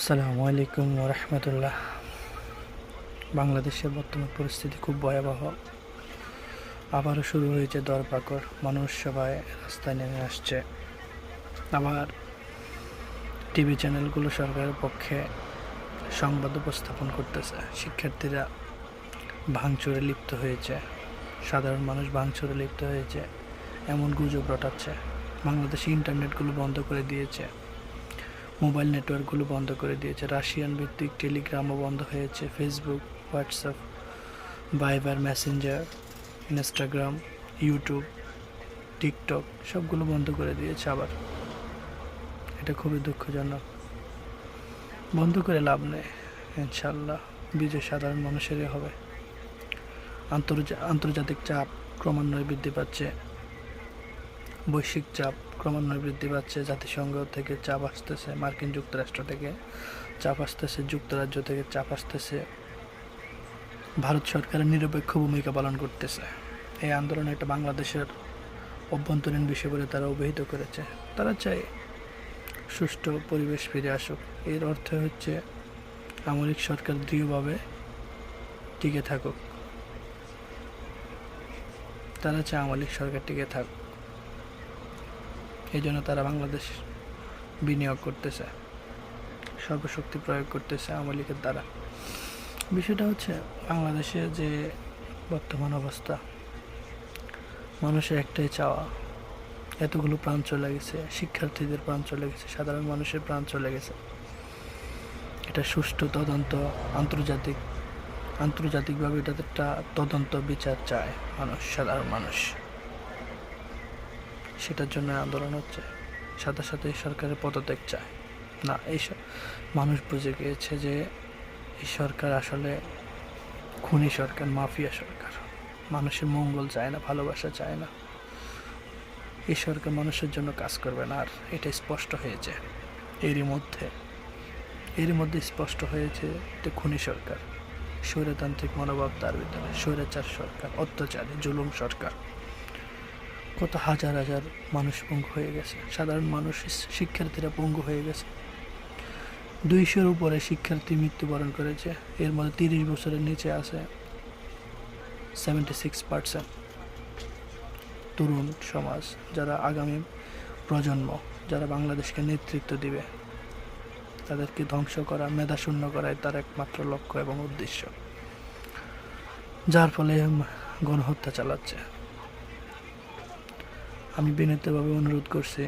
আসসালামু আলাইকুম রহমতুল্লাহ। বাংলাদেশের বর্তমান পরিস্থিতি খুব ভয়াবহ। আবারও শুরু হয়েছে দরপাকড়, মানুষ সবাই রাস্তায় নেমে আসছে। আবার টিভি চ্যানেলগুলো সরকারের পক্ষে সংবাদ উপস্থাপন করতেছে। শিক্ষার্থীরা ভাঙচুরে লিপ্ত হয়েছে, সাধারণ মানুষ ভাঙচুরে লিপ্ত হয়েছে এমন গুজব রটাচ্ছে। বাংলাদেশে ইন্টারনেটগুলো বন্ধ করে দিয়েছে, মোবাইল নেটওয়ার্কগুলো বন্ধ করে দিয়েছে, রাশিয়ান ভিত্তিক টেলিগ্রামও বন্ধ হয়েছে, Facebook, WhatsApp, Viber, Messenger, Instagram, YouTube, TikTok সবগুলো বন্ধ করে দিয়েছে। আবার এটা খুবই দুঃখজনক। বন্ধ করে লাভ নেই, ইনশাল্লাহ বিজয় সাধারণ মানুষেরই হবে। আন্তর্জাতিক চাপ ক্রমান্বয়ে বৃদ্ধি পাচ্ছে, বৈশ্বিক চাপ ক্রমান্বয়ে বৃদ্ধি পাচ্ছে। জাতিসংঘ থেকে চাপ আসতেছে, মার্কিন যুক্তরাষ্ট্র থেকে চাপ আসতেছে, যুক্তরাজ্য থেকে চাপ আসতেছে। ভারত সরকারের নিরপেক্ষ ভূমিকা পালন করতেছে। এই আন্দোলন একটা বাংলাদেশের অভ্যন্তরীণ বিষয় বলে তারা অভিহিত করেছে। তারা চায় সুষ্ঠু পরিবেশ ফিরে আসুক। এর অর্থ হচ্ছে আওয়ামী লীগ সরকার দৃঢ়ভাবে টিকে থাকুক। তারা চায় আওয়ামী লীগ সরকার টিকে থাকুক, এই জন্য তারা বাংলাদেশ বিনিয়োগ করতেছে, সর্বশক্তি প্রয়োগ করতেছে আওয়ামী লীগের দ্বারা। বিষয়টা হচ্ছে বাংলাদেশে যে বর্তমান অবস্থা, মানুষের একটাই চাওয়া, এতগুলো প্রাণ চলে গেছে, শিক্ষার্থীদের প্রাণ চলে গেছে, সাধারণ মানুষের প্রাণ চলে গেছে। এটা সুষ্ঠু তদন্ত, আন্তর্জাতিকভাবে এটা একটা তদন্ত বিচার চায় মানুষ, সাধারণ মানুষ। সেটার জন্য আন্দোলন হচ্ছে। সাথে সাথে সরকারের পদত্যাগ চায় না। মানুষ বুঝে গিয়েছে যে এই সরকার আসলে খুনি সরকার, মাফিয়া সরকার। মানুষের মঙ্গল চায় না, ভালোবাসা চায় না। এই সরকার মানুষের জন্য কাজ করবে না, আর এটা স্পষ্ট হয়েছে। এরই মধ্যে স্পষ্ট হয়েছে যে খুনি সরকার, স্বৈরতান্ত্রিক মনোভাব তার ভিতরে, স্বৈরাচার সরকার, অত্যাচারী জুলুম সরকার। কত হাজার হাজার মানুষ পঙ্গু হয়ে গেছে, সাধারণ মানুষ, শিক্ষার্থীরা পঙ্গু হয়ে গেছে। 200-র উপরে শিক্ষার্থী মৃত্যুবরণ করেছে। এর মধ্যে 30 বছরের নিচে আছে 76%। তরুণ সমাজ, যারা আগামী প্রজন্ম, যারা বাংলাদেশকে নেতৃত্ব দিবে, তাদেরকে ধ্বংস করা, মেধাশূন্য করাই তার একমাত্র লক্ষ্য এবং উদ্দেশ্য, যার ফলে গণহত্যা চালাচ্ছে। আমি বিনীতভাবে অনুরোধ করছি